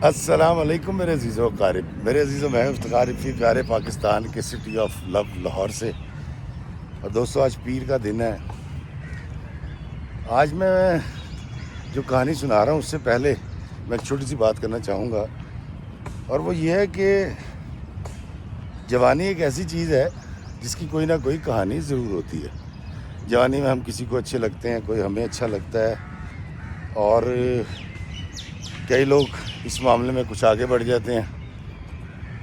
السلام علیکم میرے عزیزوں قارب، میرے عزیزوں میں افتخارفی پیارے پاکستان کے سٹی آف لو لاہور سے۔ اور دوستو آج پیر کا دن ہے۔ آج میں جو کہانی سنا رہا ہوں اس سے پہلے میں ایک چھوٹی سی بات کرنا چاہوں گا، اور وہ یہ ہے کہ جوانی ایک ایسی چیز ہے جس کی کوئی نہ کوئی کہانی ضرور ہوتی ہے۔ جوانی میں ہم کسی کو اچھے لگتے ہیں، کوئی ہمیں اچھا لگتا ہے، اور کئی لوگ اس معاملے میں کچھ آگے بڑھ جاتے ہیں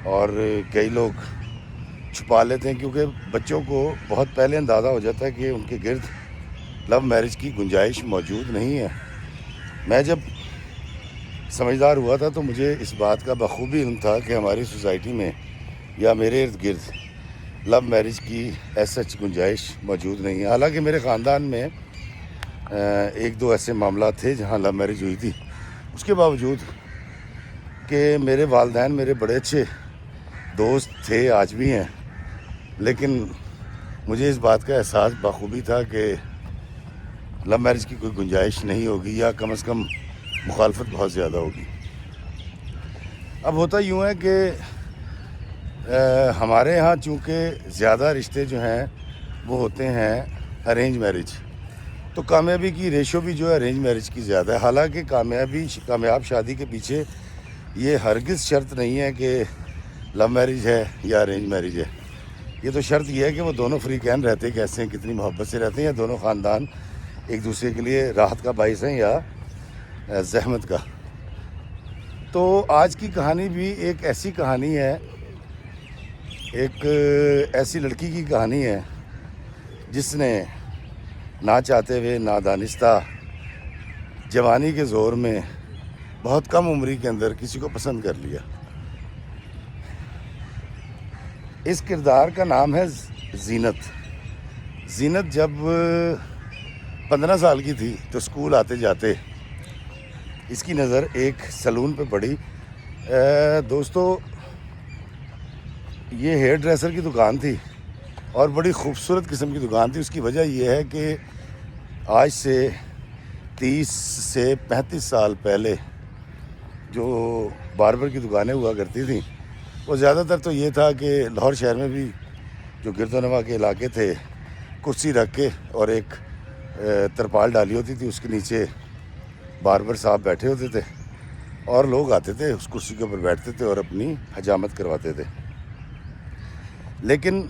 اور کئی لوگ چھپا لیتے ہیں، کیونکہ بچوں کو بہت پہلے اندازہ ہو جاتا ہے کہ ان کے گرد لو میرج کی گنجائش موجود نہیں ہے۔ میں جب سمجھدار ہوا تھا تو مجھے اس بات کا بخوبی علم تھا کہ ہماری سوسائٹی میں یا میرے ارد گرد لو میرج کی ایس سچ گنجائش موجود نہیں ہے۔ حالانکہ میرے خاندان میں ایک دو ایسے معاملات تھے جہاں لو میرج ہوئی تھی، اس کے باوجود کہ میرے والدین میرے بڑے اچھے دوست تھے، آج بھی ہیں، لیکن مجھے اس بات کا احساس بخوبی تھا کہ لو میرج کی کوئی گنجائش نہیں ہوگی، یا کم از کم مخالفت بہت زیادہ ہوگی۔ اب ہوتا یوں ہے کہ ہمارے ہاں چونکہ زیادہ رشتے جو ہیں وہ ہوتے ہیں ارینج میرج، تو کامیابی کی ریشو بھی جو ہے ارینج میرج کی زیادہ ہے۔ حالانکہ کامیاب شادی کے پیچھے یہ ہرگز شرط نہیں ہے کہ لو میرج ہے یا ارینج میرج ہے۔ یہ تو شرط یہ ہے کہ وہ دونوں فریقین رہتے کیسے ہیں، کتنی محبت سے رہتے ہیں، یا دونوں خاندان ایک دوسرے کے لیے راحت کا باعث ہیں یا زحمت کا۔ تو آج کی کہانی بھی ایک ایسی کہانی ہے، ایک ایسی لڑکی کی کہانی ہے جس نے نہ چاہتے ہوئے، نادانستہ، جوانی کے زور میں بہت کم عمری کے اندر کسی کو پسند کر لیا۔ اس کردار کا نام ہے زینت۔ زینت جب 15 سال کی تھی تو اسکول آتے جاتے اس کی نظر ایک سیلون پہ پڑی۔ دوستو یہ ہیئر ڈریسر کی دکان تھی اور بڑی خوبصورت قسم کی دکان تھی۔ اس کی وجہ یہ ہے کہ آج سے 30 سے 35 سال پہلے جو باربر کی دکانیں ہوا کرتی تھیں وہ زیادہ تر تو یہ تھا کہ لاہور شہر میں بھی جو گرد و نواح کے علاقے تھے، کرسی رکھ کے اور ایک ترپال ڈالی ہوتی تھی، اس کے نیچے باربر صاحب بیٹھے ہوتے تھے اور لوگ آتے تھے، اس کرسی کے اوپر بیٹھتے تھے اور اپنی حجامت کرواتے تھے۔ لیکن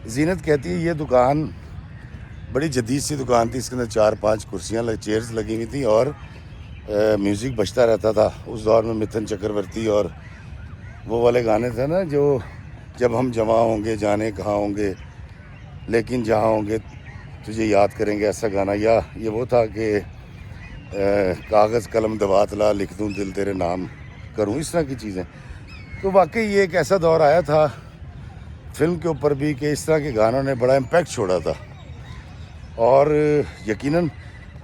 زینت کہتی ہے یہ دکان بڑی جدید سی دکان تھی، اس کے اندر 4-5 کرسیاں چیئرز لگی ہوئی تھیں اور میوزک بجتا رہتا تھا۔ اس دور میں متھن چکرورتی اور وہ والے گانے تھے نا، جو جب ہم جمع ہوں گے جانے کہاں ہوں گے، لیکن جہاں ہوں گے تجھے یاد کریں گے، ایسا گانا۔ یا یہ وہ تھا کہ کاغذ قلم دوات لا لکھ دوں دل تیرے نام کروں، اس طرح کی چیزیں۔ تو واقعی یہ ایک ایسا دور آیا تھا فلم کے اوپر بھی کہ اس طرح کے گانوں نے بڑا امپیکٹ چھوڑا تھا، اور یقیناً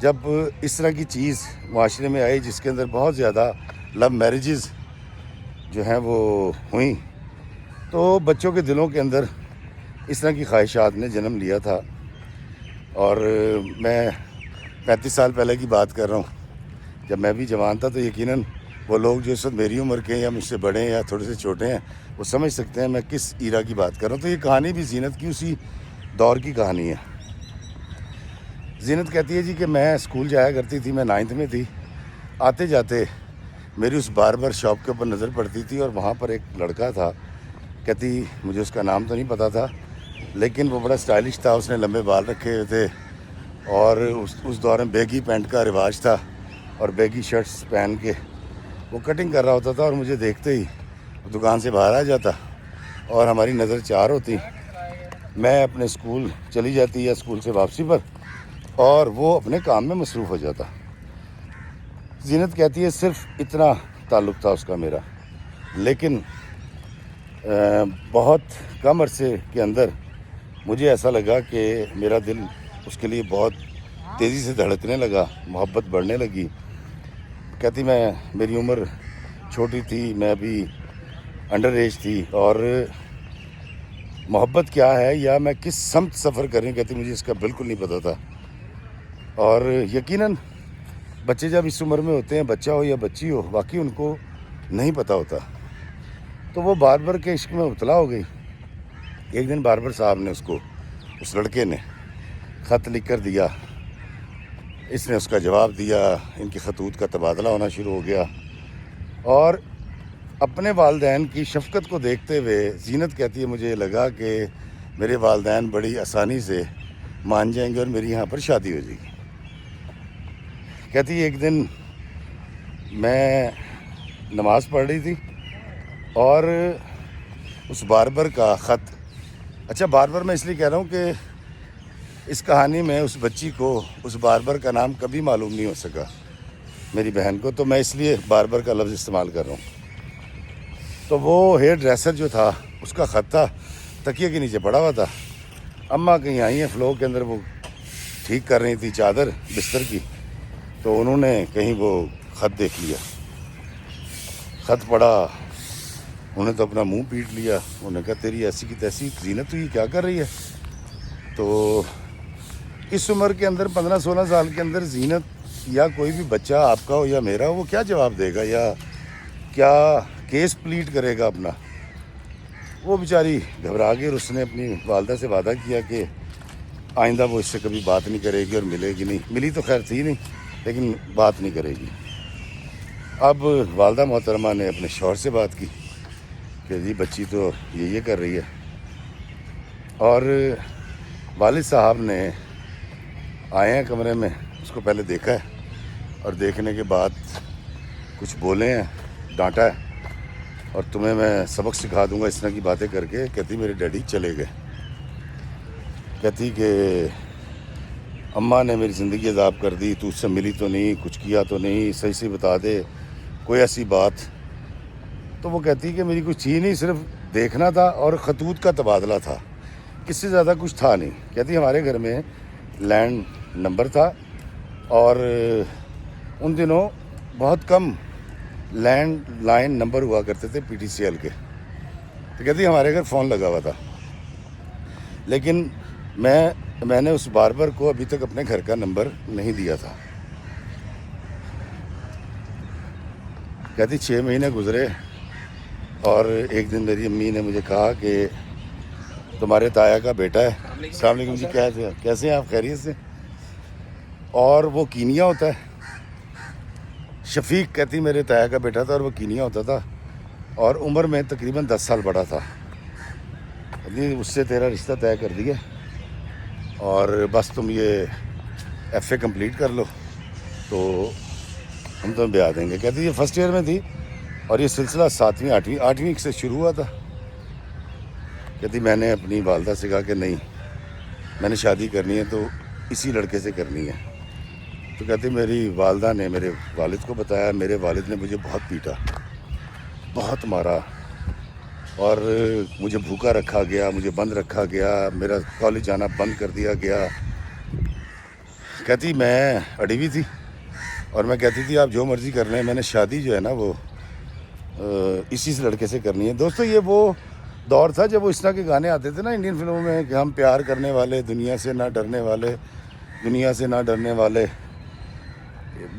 جب اس طرح کی چیز معاشرے میں آئی جس کے اندر بہت زیادہ لو میرجز جو ہیں وہ ہوئیں، تو بچوں کے دلوں کے اندر اس طرح کی خواہشات نے جنم لیا تھا۔ اور میں 35 سال پہلے کی بات کر رہا ہوں، جب میں بھی جوان تھا، تو یقیناً وہ لوگ جو اس وقت میری عمر کے ہیں یا مجھ سے بڑے ہیں یا تھوڑے سے چھوٹے ہیں، وہ سمجھ سکتے ہیں میں کس ایرا کی بات کر رہا ہوں۔ تو یہ کہانی بھی زینت کی اسی دور کی کہانی ہے۔ زینت کہتی ہے جی کہ میں اسکول جایا کرتی تھی، میں 9th میں تھی، آتے جاتے میری اس باربر شاپ کے اوپر نظر پڑتی تھی اور وہاں پر ایک لڑکا تھا۔ کہتی مجھے اس کا نام تو نہیں پتا تھا، لیکن وہ بڑا سٹائلش تھا، اس نے لمبے بال رکھے ہوئے تھے اور اس دور میں بیگی پینٹ کا رواج تھا اور بیگی شرٹس پہن کے وہ کٹنگ کر رہا ہوتا تھا، اور مجھے دیکھتے ہی دکان سے باہر آ جاتا اور ہماری نظر چار ہوتی۔ میں اپنے اسکول چلی جاتی یا اسکول سے واپسی پر، اور وہ اپنے کام میں مصروف ہو جاتا۔ زینت کہتی ہے صرف اتنا تعلق تھا اس کا میرا، لیکن بہت کم عرصے کے اندر مجھے ایسا لگا کہ میرا دل اس کے لیے بہت تیزی سے دھڑکنے لگا، محبت بڑھنے لگی۔ کہتی میری عمر چھوٹی تھی، میں ابھی انڈر ایج تھی، اور محبت کیا ہے یا میں کس سمت سفر کر رہی ہوں، کہتی مجھے اس کا بالکل نہیں پتہ تھا۔ اور یقیناً بچے جب اس عمر میں ہوتے ہیں, بچہ ہو یا بچی ہو, واقعی ان کو نہیں پتہ ہوتا. تو وہ باربر کے عشق میں مبتلا ہو گئی. ایک دن باربر صاحب نے اس لڑکے نے خط لکھ کر دیا. اس نے اس کا جواب دیا, ان کے خطوط کا تبادلہ ہونا شروع ہو گیا. اور اپنے والدین کی شفقت کو دیکھتے ہوئے زینت کہتی ہے مجھے لگا کہ میرے والدین بڑی آسانی سے مان جائیں گے اور میری یہاں پر شادی ہو جائے گی. کہتی ایک دن میں نماز پڑھ رہی تھی اور اس باربر کا خط, اچھا باربر میں اس لیے کہہ رہا ہوں کہ اس کہانی میں اس بچی کو اس باربر کا نام کبھی معلوم نہیں ہو سکا میری بہن کو, تو میں اس لیے باربر کا لفظ استعمال کر رہا ہوں. تو وہ ہیئر ڈریسر جو تھا اس کا خط تھا, تکیے کے نیچے پڑا ہوا تھا. اماں کہیں آئی ہیں فلو کے اندر, وہ ٹھیک کر رہی تھی چادر بستر کی, تو انہوں نے کہیں وہ خط دیکھ لیا. خط پڑھا, انہوں نے تو اپنا منہ پیٹ لیا. انہوں نے کہا تیری ایسی کی تیسی زینت, تو یہ کیا کر رہی ہے؟ تو اس عمر کے اندر 15-16 سال کے اندر زینت یا کوئی بھی بچہ آپ کا ہو یا میرا ہو, وہ کیا جواب دے گا یا کیا کیس پلیٹ کرے گا اپنا؟ وہ بیچاری گھبرا گئی اور اس نے اپنی والدہ سے وعدہ کیا کہ آئندہ وہ اس سے کبھی بات نہیں کرے گی اور ملے گی نہیں. ملی تو خیر تھی نہیں, لیکن بات نہیں کرے گی. اب والدہ محترمہ نے اپنے شوہر سے بات کی کہ جی بچی تو یہ کر رہی ہے. اور والد صاحب نے آئے ہیں کمرے میں, اس کو پہلے دیکھا ہے اور دیکھنے کے بعد کچھ بولے ہیں, ڈانٹا ہے, اور تمہیں میں سبق سکھا دوں گا اس طرح کی باتیں کر کے. کہتی میرے ڈیڈی چلے گئے. کہتی کہ اماں نے میری زندگی عذاب کر دی, تو اس سے ملی تو نہیں, کچھ کیا تو نہیں, صحیح سے بتا دے کوئی ایسی بات. تو وہ کہتی کہ میری کچھ چیز نہیں, صرف دیکھنا تھا اور خطوط کا تبادلہ تھا, اس سے زیادہ کچھ تھا نہیں. کہتی ہمارے گھر میں لینڈ نمبر تھا اور ان دنوں بہت کم لینڈ لائن نمبر ہوا کرتے تھے PTCL کے. تو کہتی ہمارے گھر فون لگا ہوا تھا, لیکن میں نے اس باربر کو ابھی تک اپنے گھر کا نمبر نہیں دیا تھا. کہتی 6 مہینے گزرے اور ایک دن میری امی نے مجھے کہا کہ تمہارے تایا کا بیٹا ہے. السلام علیکم جی, کیسے ہیں آپ؟ خیریت سے؟ اور وہ کینیا ہوتا ہے. شفیق کہتی میرے تایا کا بیٹا تھا اور وہ کینیا ہوتا تھا اور عمر میں تقریباً 10 سال بڑا تھا. اس سے تیرا رشتہ طے کر دیا اور بس تم یہ FA کمپلیٹ کر لو تو ہم تمہیں بیاہ دیں گے. کہتی یہ فرسٹ ایئر میں تھی اور یہ سلسلہ 7ویں 8ویں سے شروع ہوا تھا. کہتی میں نے اپنی والدہ سے کہا کہ نہیں, میں نے شادی کرنی ہے تو اسی لڑکے سے کرنی ہے. تو کہتی میری والدہ نے میرے والد کو بتایا. میرے والد نے مجھے بہت پیٹا, بہت مارا اور مجھے بھوکا رکھا گیا, مجھے بند رکھا گیا, میرا کالج جانا بند کر دیا گیا. کہتی میں اڑی ہوئی تھی اور میں کہتی تھی آپ جو مرضی کر لیں, میں نے شادی جو ہے نا وہ اسی سے لڑکے سے کرنی ہے. دوستو یہ وہ دور تھا جب وہ اس طرح کے گانے آتے تھے نا انڈین فلموں میں کہ ہم پیار کرنے والے, دنیا سے نہ ڈرنے والے, دنیا سے نہ ڈرنے والے,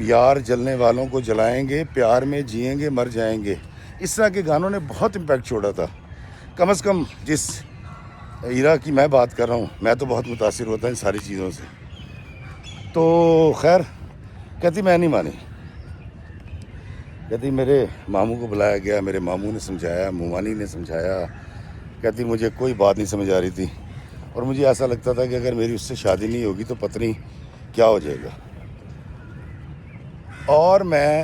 یار جلنے والوں کو جلائیں گے, پیار میں جئیں گے مر جائیں گے. اس طرح کے گانوں نے بہت امپیکٹ چھوڑا تھا. کم از کم جس ایرا کی میں بات کر رہا ہوں, میں تو بہت متاثر ہوتا ان ساری چیزوں سے. تو خیر کہتی میں نہیں مانی. کہتی میرے ماموں کو بلایا گیا, میرے ماموں نے سمجھایا, مومانی نے سمجھایا. کہتی مجھے کوئی بات نہیں سمجھ آ رہی تھی اور مجھے ایسا لگتا تھا کہ اگر میری اس سے شادی نہیں ہوگی تو پتہ نہیں کیا ہو جائے گا. اور میں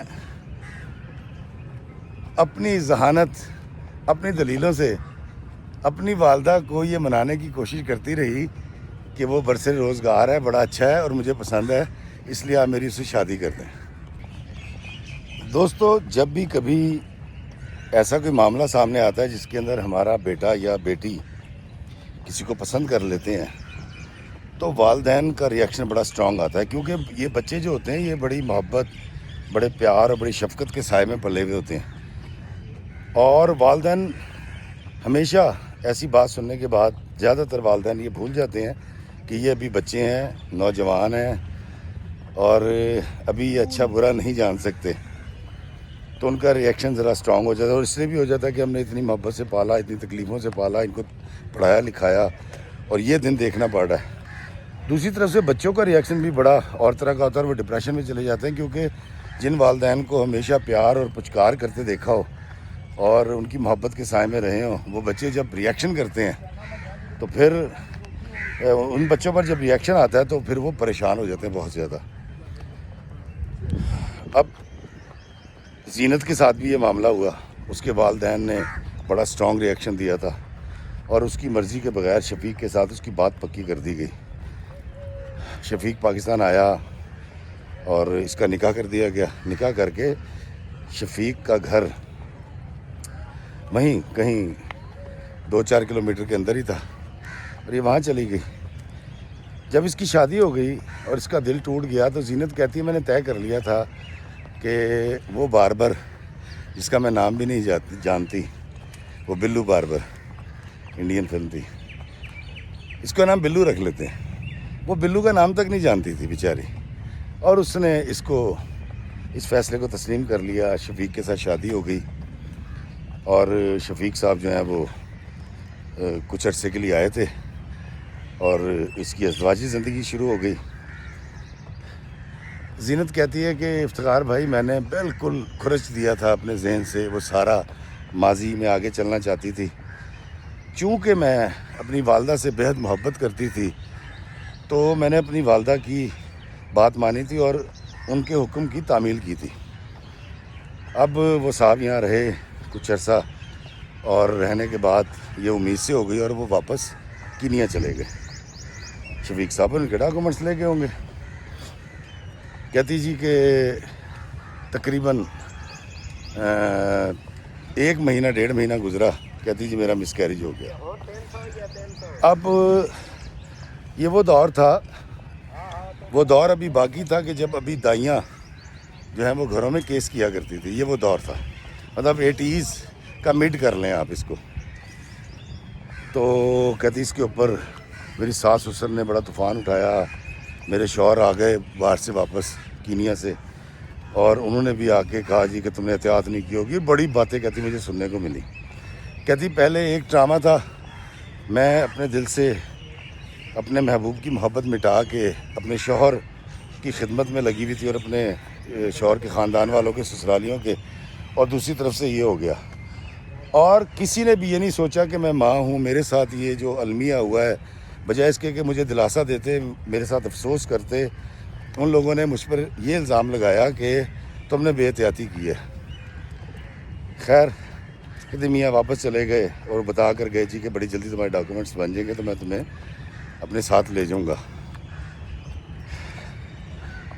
اپنی ذہانت, اپنی دلیلوں سے اپنی والدہ کو یہ منانے کی کوشش کرتی رہی کہ وہ برسر روزگار ہے, بڑا اچھا ہے اور مجھے پسند ہے, اس لیے آپ میری اس سے شادی کر دیں. دوستو جب بھی کبھی ایسا کوئی معاملہ سامنے آتا ہے جس کے اندر ہمارا بیٹا یا بیٹی کسی کو پسند کر لیتے ہیں تو والدین کا ریئیکشن بڑا سٹرونگ آتا ہے, کیونکہ یہ بچے جو ہوتے ہیں یہ بڑی محبت, بڑے پیار اور بڑی شفقت کے سائے میں پلے ہوئے ہوتے ہیں. اور والدین ہمیشہ ایسی بات سننے کے بعد زیادہ تر والدین یہ بھول جاتے ہیں کہ یہ ابھی بچے ہیں, نوجوان ہیں اور ابھی یہ اچھا برا نہیں جان سکتے، تو ان کا ریئیکشن ذرا اسٹرانگ ہو جاتا ہے، اور اس لیے بھی ہو جاتا ہے کہ ہم نے اتنی محبت سے پالا، اتنی تکلیفوں سے پالا، ان کو پڑھایا لکھایا، اور یہ دن دیکھنا پڑ رہا ہے۔ دوسری طرف سے بچوں کا ریئیکشن بھی بڑا اور طرح کا ہوتا ہے، وہ ڈپریشن میں چلے جاتے ہیں، کیونکہ جن والدین کو ہمیشہ پیار اور پچکار کرتے دیکھا ہو اور ان کی محبت کے سائے میں رہے ہوں، وہ بچے جب ریئیکشن کرتے ہیں تو پھر ان بچوں پر جب ریئیکشن آتا ہے تو پھر وہ پریشان ہو جاتے ہیں بہت زیادہ۔ اب زینت کے ساتھ بھی یہ معاملہ ہوا، اس کے والدین نے بڑا اسٹرانگ ریئیکشن دیا تھا، اور اس کی مرضی کے بغیر شفیق کے ساتھ اس کی بات پکی کر دی گئی۔ شفیق پاکستان آیا اور اس کا نکاح کر دیا گیا۔ نکاح کر کے شفیق کا گھر وہیں کہیں 2-4 کلومیٹر کے اندر ہی تھا، اور یہ وہاں چلی گئی۔ جب اس کی شادی ہو گئی اور اس کا دل ٹوٹ گیا تو زینت کہتی ہے میں نے طے کر لیا تھا کہ وہ باربر، جس کا میں نام بھی نہیں جانتی، وہ بلو باربر، انڈین فلم تھی، اس کا نام بلو رکھ لیتے ہیں، وہ بلو کا نام تک نہیں جانتی تھی بیچاری، اور اس نے اس فیصلے کو تسلیم کر لیا۔ شفیق کے ساتھ شادی ہو گئی، اور شفیق صاحب جو ہیں وہ کچھ عرصے کے لیے آئے تھے، اور اس کی ازدواجی زندگی شروع ہو گئی۔ زینت کہتی ہے کہ افتخار بھائی میں نے بالکل کھرچ دیا تھا اپنے ذہن سے وہ سارا ماضی میں آگے چلنا چاہتی تھی، چونکہ میں اپنی والدہ سے بہت محبت کرتی تھی تو میں نے اپنی والدہ کی بات مانی تھی اور ان کے حکم کی تعمیل کی تھی۔ اب وہ صاحب یہاں رہے کچھ عرصہ، اور رہنے کے بعد یہ امید سے ہو گئی اور وہ واپس کینیا چلے گئے۔ شفیق صاحب ان کے ڈاکومنٹس لے گئے ہوں گے۔ کہتی جی کہ تقریباً 1 مہینہ 1.5 مہینہ گزرا، کہتی جی میرا مس کیریج ہو گیا۔ اب یہ وہ دور تھا، وہ دور ابھی باقی تھا کہ جب ابھی دائیاں جو ہیں وہ گھروں میں کیس کیا کرتی تھی، یہ وہ دور تھا، مطلب 80s کا مڈ کر لیں آپ اس کو۔ تو کہتی اس کے اوپر میری ساس سسر نے بڑا طوفان اٹھایا، میرے شوہر آ گئے باہر سے واپس کینیا سے، اور انہوں نے بھی آ کے کہا جی کہ تم نے احتیاط نہیں کی ہوگی، بڑی باتیں کہتی مجھے سننے کو ملی۔ کہتی پہلے ایک ڈرامہ تھا، میں اپنے دل سے اپنے محبوب کی محبت مٹا کے اپنے شوہر کی خدمت میں لگی ہوئی تھی، اور اپنے شوہر کے خاندان والوں کے، سسرالیوں کے، اور دوسری طرف سے یہ ہو گیا، اور کسی نے بھی یہ نہیں سوچا کہ میں ماں ہوں، میرے ساتھ یہ جو المیہ ہوا ہے، بجائے اس کے کہ مجھے دلاسا دیتے، میرے ساتھ افسوس کرتے، ان لوگوں نے مجھ پر یہ الزام لگایا کہ تم نے بے احتیاطی کی ہے۔ خیر کہتے میاں واپس چلے گئے اور بتا کر گئے جی کہ بڑی جلدی تمہارے ڈاکومنٹس بن جائیں گے تو میں تمہیں اپنے ساتھ لے جاؤں گا۔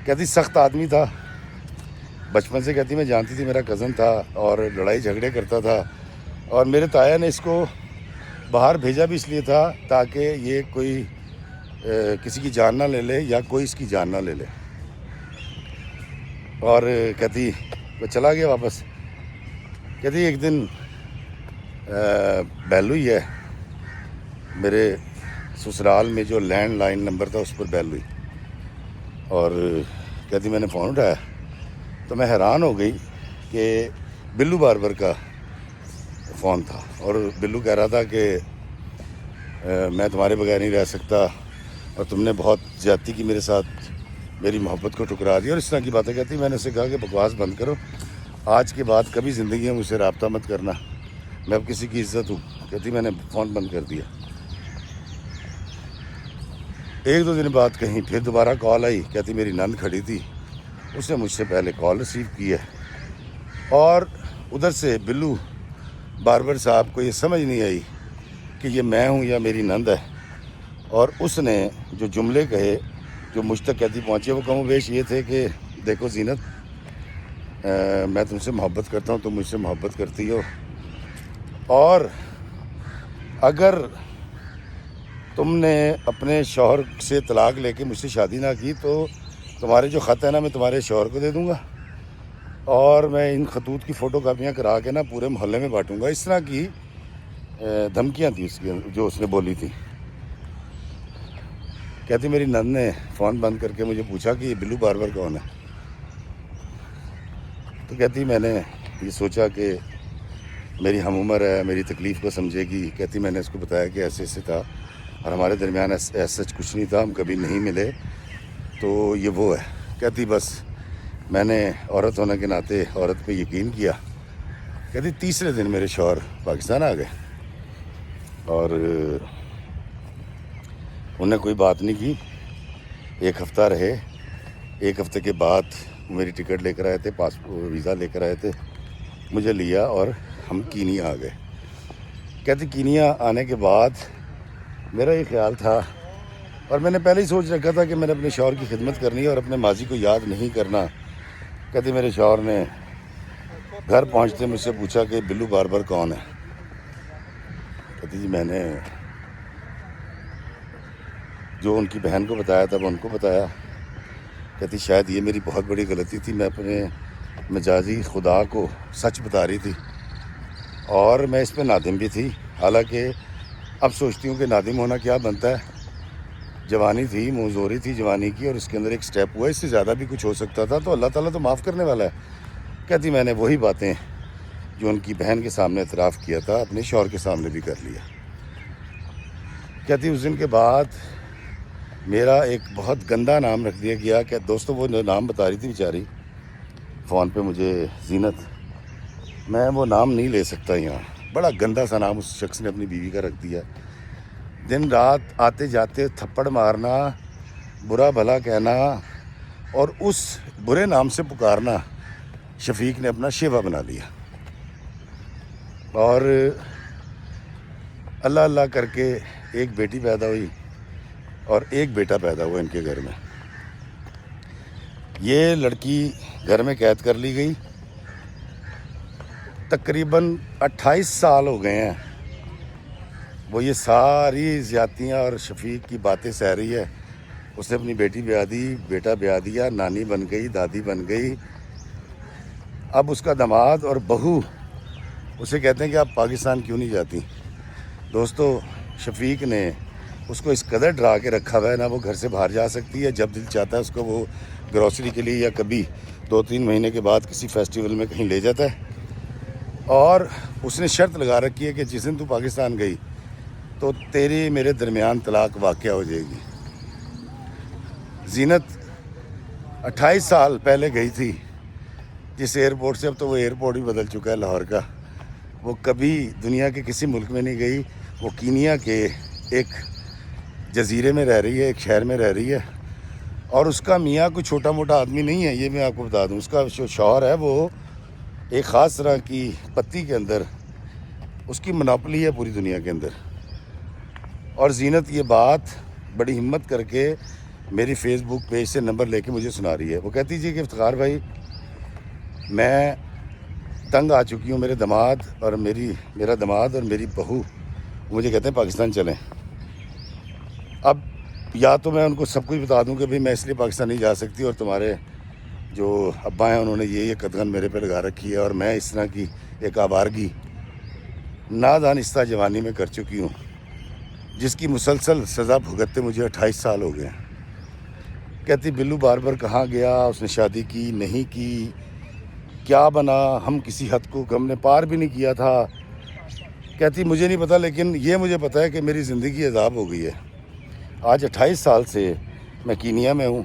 کہتی سخت آدمی تھا، بچپن سے کہتی میں جانتی تھی، میرا کزن تھا اور لڑائی جھگڑے کرتا تھا، اور میرے تایا نے اس کو باہر بھیجا بھی اس لیے تھا تاکہ یہ کوئی کسی کی جان نہ لے لے یا کوئی اس کی جان نہ لے لے۔ اور کہتی وہ چلا گیا واپس۔ کہتی ایک دن بیل ہوئی ہے، میرے سسرال میں جو لینڈ لائن نمبر تھا اس پر بیل ہوئی، اور کہتی میں نے فون اٹھایا تو میں حیران ہو گئی کہ بلو باربر کا فون تھا، اور بلو کہہ رہا تھا کہ میں تمہارے بغیر نہیں رہ سکتا، اور تم نے بہت زیادتی کی میرے ساتھ، میری محبت کو ٹکرا دیا، اور اس طرح کی باتیں کہتی۔ میں نے اسے کہا کہ بکواس بند کرو، آج کے بعد کبھی زندگی میں مجھ سے رابطہ مت کرنا، میں اب کسی کی عزت ہوں۔ کہتی میں نے فون بند کر دیا۔ 1-2 دن بعد کہیں پھر دوبارہ کال آئی، کہتی میری نند کھڑی تھی، اس نے مجھ سے پہلے کال ریسیو کی ہے، اور ادھر سے بلو باربر صاحب کو یہ سمجھ نہیں آئی کہ یہ میں ہوں یا میری نند ہے، اور اس نے جو جملے کہے جو مجھ تک کہتی پہنچے وہ کم و بیش یہ تھے کہ دیکھو زینت، میں تم سے محبت کرتا ہوں، تم مجھ سے محبت کرتی ہو، اور اگر تم نے اپنے شوہر سے طلاق لے کے مجھ سے شادی نہ کی تو تمہارے جو خط ہے نا میں تمہارے شوہر کو دے دوں گا، اور میں ان خطوط کی فوٹو کاپیاں کرا کے نا پورے محلے میں بانٹوں گا۔ اس طرح کی دھمکیاں تھیں اس کی جو اس نے بولی تھی۔ کہتی میری نند نے فون بند کر کے مجھے پوچھا کہ یہ بلو باربر کون ہے. تو کہتی میں نے یہ سوچا کہ میری ہم عمر ہے, میری تکلیف کو سمجھے گی. کہتی میں نے اس کو بتایا کہ ایسے ایسے تھا اور ہمارے درمیان ایسا سچ کچھ نہیں تھا, ہم کبھی نہیں ملے, تو یہ وہ ہے. کہتی بس میں نے عورت ہونے کے ناطے عورت پہ یقین کیا. کہتی تیسرے دن میرے شوہر پاکستان آ گئے اور انہوں نے کوئی بات نہیں کی. 1 ہفتہ رہے. 1 ہفتے کے بعد میری ٹکٹ لے کر آئے تھے, پاسپورٹ ویزا لے کر آئے تھے, مجھے لیا اور ہم کینیا آ گئے. کہتے کینیا آنے کے بعد میرا یہ خیال تھا اور میں نے پہلے ہی سوچ رکھا تھا کہ میں نے اپنے شوہر کی خدمت کرنی ہے اور اپنے ماضی کو یاد نہیں کرنا. کہتے میرے شوہر نے گھر پہنچتے مجھ سے پوچھا کہ بلو باربر کون ہے. کہتی جی میں نے جو ان کی بہن کو بتایا تھا وہ ان کو بتایا. کہتی شاید یہ میری بہت بڑی غلطی تھی, میں اپنے مجازی خدا کو سچ بتا رہی تھی اور میں اس پہ نادم بھی تھی. حالانکہ اب سوچتی ہوں کہ نادم ہونا کیا بنتا ہے. جوانی تھی, موزوری تھی جوانی کی, اور اس کے اندر ایک سٹیپ ہوا, اس سے زیادہ بھی کچھ ہو سکتا تھا, تو اللہ تعالیٰ تو معاف کرنے والا ہے. کہتی میں نے وہی باتیں جو ان کی بہن کے سامنے اعتراف کیا تھا اپنے شوہر کے سامنے بھی کر لیا. کہتی اس دن کے بعد میرا ایک بہت گندا نام رکھ دیا گیا. کہ دوستوں وہ نام بتا رہی تھی بیچاری فون پہ مجھے, زینت, میں وہ نام نہیں لے سکتا یہاں. بڑا گندا سا نام اس شخص نے اپنی بیوی کا رکھ دیا. دن رات آتے جاتے تھپڑ مارنا, برا بھلا کہنا اور اس برے نام سے پکارنا شفیق نے اپنا شیوا بنا لیا. اور اللہ اللہ کر کے ایک بیٹی پیدا ہوئی اور ایک بیٹا پیدا ہوا ان کے گھر میں. یہ لڑکی گھر میں قید کر لی گئی. تقریباً 28 سال ہو گئے ہیں وہ یہ ساری زیادتیاں اور شفیق کی باتیں سہ رہی ہے. اس نے اپنی بیٹی بیاہ دی, بیٹا بیاہ دیا, نانی بن گئی, دادی بن گئی. اب اس کا داماد اور بہو اسے کہتے ہیں کہ آپ پاکستان کیوں نہیں جاتی. دوستو شفیق نے اس کو اس قدر ڈرا کے رکھا ہوا ہے, نہ وہ گھر سے باہر جا سکتی ہے. جب دل چاہتا ہے اس کو وہ گروسری کے لیے یا کبھی 2-3 مہینے کے بعد کسی فیسٹیول میں کہیں لے جاتا ہے. اور اس نے شرط لگا رکھی ہے کہ جس دن تو پاکستان گئی تو تیری میرے درمیان طلاق واقع ہو جائے گی. زینت 28 سال پہلے گئی تھی جس ایئرپورٹ سے, اب تو وہ ایئرپورٹ بھی بدل چکا ہے لاہور کا. وہ کبھی دنیا کے کسی ملک میں نہیں گئی. وہ کینیا کے ایک جزیرے میں رہ رہی ہے, ایک شہر میں رہ رہی ہے. اور اس کا میاں کوئی چھوٹا موٹا آدمی نہیں ہے, یہ میں آپ کو بتا دوں. اس کا جو شوہر ہے وہ ایک خاص طرح کی پتی کے اندر اس کی منوپلی ہے پوری دنیا کے اندر. اور زینت یہ بات بڑی ہمت کر کے میری فیس بک پیج سے نمبر لے کے مجھے سنا رہی ہے. وہ کہتی جی کہ افتخار بھائی میں تنگ آ چکی ہوں. میرا داماد اور میری بہو مجھے کہتے ہیں پاکستان چلیں. اب یا تو میں ان کو سب کچھ بتا دوں کہ بھئی میں اس لیے پاکستان نہیں جا سکتی اور تمہارے جو ابا ہیں انہوں نے یہ قدغن میرے پہ لگا رکھی ہے اور میں اس طرح کی ایک آوارگی نادانستہ جوانی میں کر چکی ہوں جس کی مسلسل سزا بھگتتے مجھے 28 سال ہو گئے ہیں. کہتی بلو باربر کہاں گیا, اس نے شادی کی نہیں کی, کیا بنا, ہم کسی حد کو ہم نے پار بھی نہیں کیا تھا. کہتی مجھے نہیں پتہ, لیکن یہ مجھے پتہ ہے کہ میری زندگی عذاب ہو گئی ہے. آج 28 سال سے میں کینیا میں ہوں.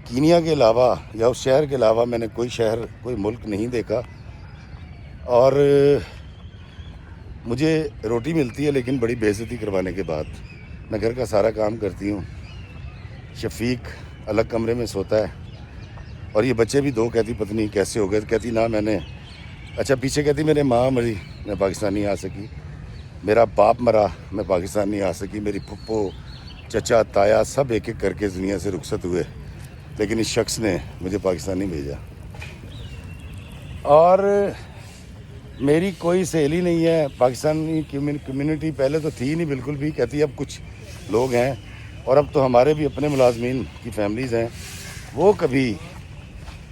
کینیا کے علاوہ یا اس شہر کے علاوہ میں نے کوئی شہر کوئی ملک نہیں دیکھا. اور مجھے روٹی ملتی ہے لیکن بڑی بے عزتی کروانے کے بعد. میں گھر کا سارا کام کرتی ہوں. شفیق الگ کمرے میں سوتا ہے اور یہ بچے بھی 2. کہتی پتنی کیسے ہو گئے. کہتی نہ میں نے اچھا پیچھے کہتی میرے ماں مری میں پاکستان نہیں آ سکی, میرا باپ مرا میں پاکستان نہیں آ سکی, میری پھپھو چچا تایا سب ایک ایک کر کے دنیا سے رخصت ہوئے لیکن اس شخص نے مجھے پاکستان نہیں بھیجا. اور میری کوئی سہیلی نہیں ہے پاکستانی کمیونٹی پہلے تو تھی نہیں بالکل بھی. کہتی اب کچھ لوگ ہیں اور اب تو ہمارے بھی اپنے ملازمین کی فیملیز ہیں, وہ کبھی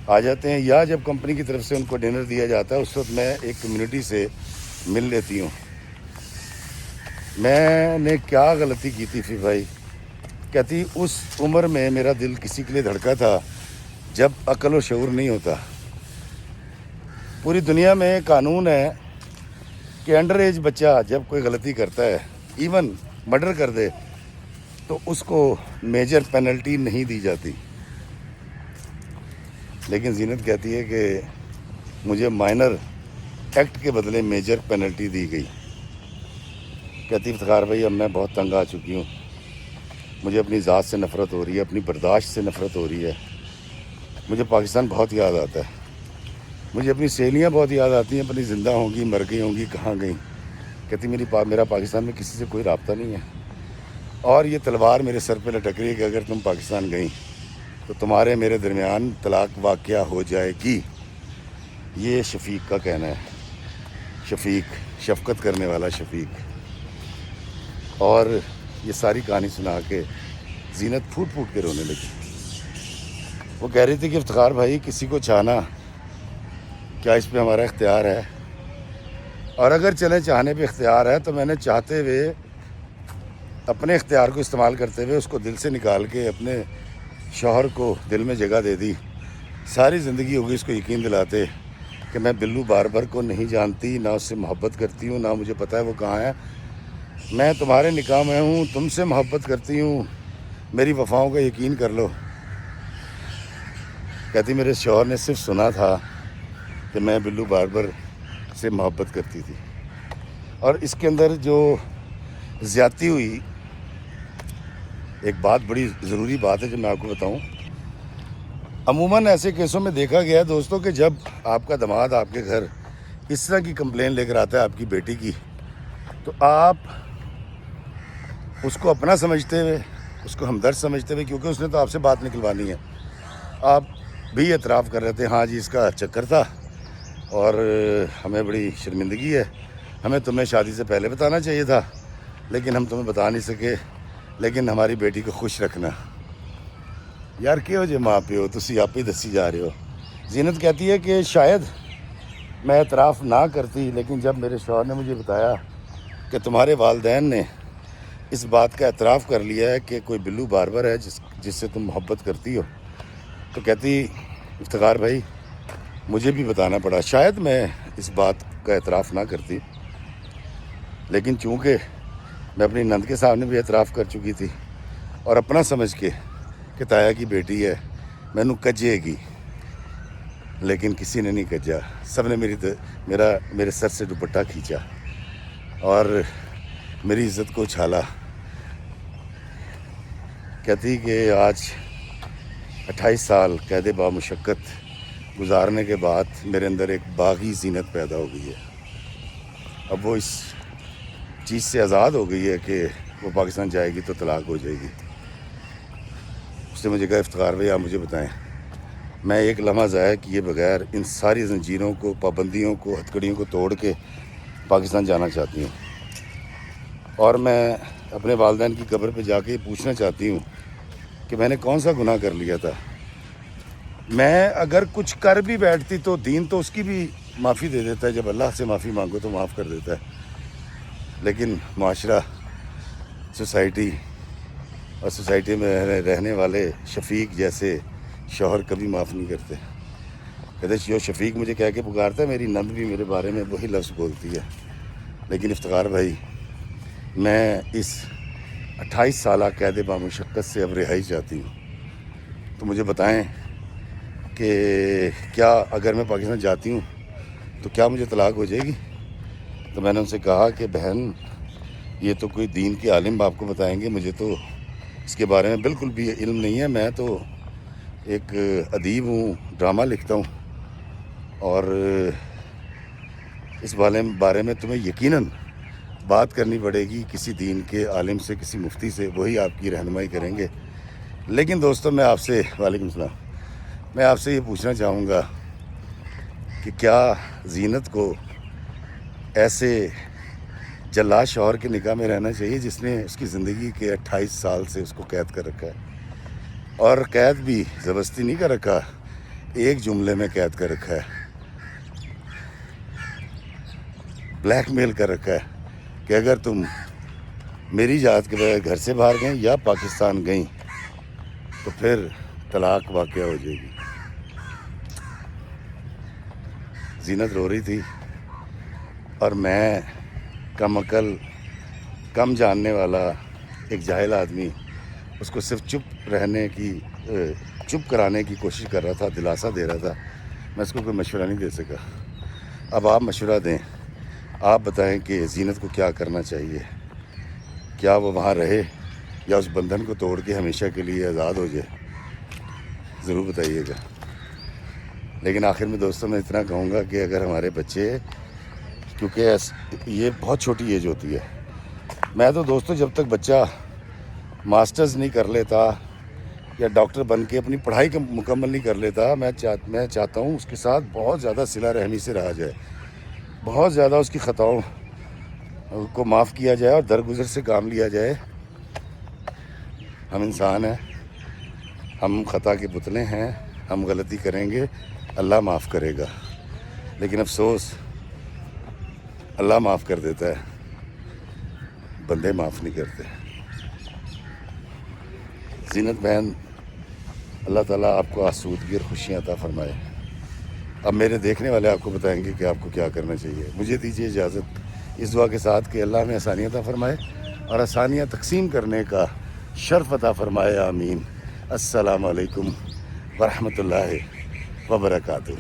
آ جاتے ہیں یا جب کمپنی کی طرف سے ان کو ڈنر دیا جاتا ہے اس وقت میں ایک کمیونٹی سے مل لیتی ہوں. میں نے کیا غلطی کی تھی پھر بھائی, کہتی اس عمر میں میرا دل کسی کے لیے دھڑکا تھا جب عقل و شعور نہیں ہوتا. پوری دنیا میں قانون ہے کہ انڈر ایج بچہ جب کوئی غلطی کرتا ہے، ایون مرڈر کر دے، تو اس کو میجر پینلٹی نہیں دی جاتی. لیکن زینت کہتی ہے کہ مجھے مائنر ایکٹ کے بدلے میجر پینلٹی دی گئی. کہتی افتخار بھائی اب میں بہت تنگ آ چکی ہوں، مجھے اپنی ذات سے نفرت ہو رہی ہے، اپنی برداشت سے نفرت ہو رہی ہے. مجھے پاکستان بہت یاد آتا ہے، مجھے اپنی سہیلیاں بہت یاد آتی ہیں، اپنی زندہ ہوں گی، مر گئی ہوں گی، کہاں گئیں. کہتی میرا پاکستان میں کسی سے کوئی رابطہ نہیں ہے، اور یہ تلوار میرے سر پہ لٹک رہی ہے کہ اگر تم پاکستان گئیں تو تمہارے میرے درمیان طلاق واقعہ ہو جائے گی. یہ شفیق کا کہنا ہے. شفیق، شفقت کرنے والا شفیق. اور یہ ساری کہانی سنا کے زینت پھوٹ پھوٹ کے رونے لگی. وہ کہہ رہی تھی کہ افتخار بھائی کسی کو چاہنا کیا اس پہ ہمارا اختیار ہے؟ اور اگر چلے چاہنے پہ اختیار ہے تو میں نے چاہتے ہوئے اپنے اختیار کو استعمال کرتے ہوئے اس کو دل سے نکال کے اپنے شوہر کو دل میں جگہ دے دی. ساری زندگی ہوگی اس کو یقین دلاتے کہ میں بلو باربر کو نہیں جانتی، نہ اس سے محبت کرتی ہوں، نہ مجھے پتہ ہے وہ کہاں ہے. میں تمہارے نکاح میں ہوں، تم سے محبت کرتی ہوں، میری وفاؤں کا یقین کر لو. کہتی میرے شوہر نے صرف سنا تھا کہ میں بلو باربر سے محبت کرتی تھی. اور اس کے اندر جو زیادتی ہوئی، ایک بات بڑی ضروری بات ہے جو میں آپ کو بتاؤں. عموماً ایسے کیسوں میں دیکھا گیا ہے دوستوں کہ جب آپ کا داماد آپ کے گھر اس طرح کی کمپلین لے کر آتا ہے آپ کی بیٹی کی، تو آپ اس کو اپنا سمجھتے ہوئے، اس کو ہمدرد سمجھتے ہوئے، کیونکہ اس نے تو آپ سے بات نکلوانی ہے، آپ بھی اعتراف کر رہے تھے ہاں جی اس کا چکر تھا اور ہمیں بڑی شرمندگی ہے، ہمیں تمہیں شادی سے پہلے بتانا چاہیے تھا لیکن ہم تمہیں بتا نہیں سکے، لیکن ہماری بیٹی کو خوش رکھنا. یار کہو جے ماں پیو تسی آپ ہی دسی جا رہے ہو. زینت کہتی ہے کہ شاید میں اعتراف نہ کرتی، لیکن جب میرے شوہر نے مجھے بتایا کہ تمہارے والدین نے اس بات کا اعتراف کر لیا ہے کہ کوئی بلو باربر ہے جس سے تم محبت کرتی ہو، تو کہتی افتخار بھائی مجھے بھی بتانا پڑا. شاید میں اس بات کا اعتراف نہ کرتی، لیکن چونکہ میں اپنی نند کے سامنے بھی اعتراف کر چکی تھی اور اپنا سمجھ کے کہ تایا کی بیٹی ہے مینوں کجے گی، لیکن کسی نے نہیں کجا. سب نے میرے سر سے دوپٹہ کھینچا اور میری عزت کو اچھالا. کہتی کہ آج 28 سال قید بامشقت گزارنے کے بعد میرے اندر ایک باغی زینت پیدا ہو گئی ہے. اب وہ اس چیز سے آزاد ہو گئی ہے کہ وہ پاکستان جائے گی تو طلاق ہو جائے گی. اس نے مجھے کہا افتخار بھائی آپ مجھے بتائیں، میں ایک لمحہ ضائع کیے بغیر ان ساری زنجیروں کو، پابندیوں کو، ہتھکڑیوں کو توڑ کے پاکستان جانا چاہتی ہوں، اور میں اپنے والدین کی قبر پہ جا کے پوچھنا چاہتی ہوں کہ میں نے کون سا گناہ کر لیا تھا. میں اگر کچھ کر بھی بیٹھتی تو دین تو اس کی بھی معافی دے دیتا ہے، جب اللہ سے معافی مانگو تو معاف کر دیتا ہے، لیکن معاشرہ، سوسائٹی اور سوسائٹی میں رہنے والے شفیق جیسے شوہر کبھی معاف نہیں کرتے. کہتے جو شفیق مجھے کہہ کے پکارتا ہے، میری نند بھی میرے بارے میں وہی لفظ بولتی ہے. لیکن افتخار بھائی میں اس 28 سالہ قید بامشقت سے اب رہائی چاہتی ہوں، تو مجھے بتائیں کہ کیا اگر میں پاکستان جاتی ہوں تو کیا مجھے طلاق ہو جائے گی؟ تو میں نے ان سے کہا کہ بہن یہ تو کوئی دین کے عالم آپ کو بتائیں گے، مجھے تو اس کے بارے میں بالکل بھی علم نہیں ہے. میں تو ایک ادیب ہوں، ڈرامہ لکھتا ہوں، اور اس بارے میں تمہیں یقیناً بات کرنی پڑے گی کسی دین کے عالم سے، کسی مفتی سے، وہی آپ کی رہنمائی کریں گے. لیکن دوستو میں آپ سے، وعلیکم السلام، میں آپ سے یہ پوچھنا چاہوں گا کہ کیا زینت کو ایسے جلاد شوہر کے نکاح میں رہنا چاہیے جس نے اس کی زندگی کے 28 سال سے اس کو قید کر رکھا ہے، اور قید بھی زبردستی نہیں کر رکھا، ایک جملے میں قید کر رکھا ہے، بلیک میل کر رکھا ہے کہ اگر تم میری اجازت کے بغیر گھر سے باہر گئیں یا پاکستان گئیں تو پھر طلاق واقع ہو جائے گی۔ زینت رو رہی تھی اور میں کم عقل، کم جاننے والا ایک جاہل آدمی اس کو صرف چپ کرانے کی کوشش کر رہا تھا، دلاسا دے رہا تھا۔ میں اس کو کوئی مشورہ نہیں دے سکا۔ اب آپ مشورہ دیں، آپ بتائیں کہ زینت کو کیا کرنا چاہیے، کیا وہ وہاں رہے یا اس بندھن کو توڑ کے ہمیشہ کے لیے آزاد ہو جائے؟ ضرور بتائیے گا۔ لیکن آخر میں دوستوں میں اتنا کہوں گا کہ اگر ہمارے بچے، کیونکہ یہ بہت چھوٹی ایج ہوتی ہے، میں تو دوستوں جب تک بچہ ماسٹرز نہیں کر لیتا یا ڈاکٹر بن کے اپنی پڑھائی مکمل نہیں کر لیتا، میں چاہتا ہوں اس کے ساتھ بہت زیادہ صلہ رحمی سے رہا جائے، بہت زیادہ اس کی خطاؤں کو معاف کیا جائے اور درگزر سے کام لیا جائے۔ ہم انسان ہیں، ہم خطا کے پتلے ہیں، ہم غلطی کریں گے، اللہ معاف کرے گا، لیکن افسوس اللہ معاف کر دیتا ہے، بندے معاف نہیں کرتے۔ زینت بہن، اللہ تعالیٰ آپ کو آسودگی اور خوشیاں عطا فرمائے۔ اب میرے دیکھنے والے آپ کو بتائیں گے کہ آپ کو کیا کرنا چاہیے۔ مجھے دیجیے اجازت اس دعا کے ساتھ کہ اللہ میں آسانیاں عطا فرمائے اور آسانیاں تقسیم کرنے کا شرف عطا فرمائے، آمین۔ السلام علیکم ورحمۃ اللہ وبرکاتہ۔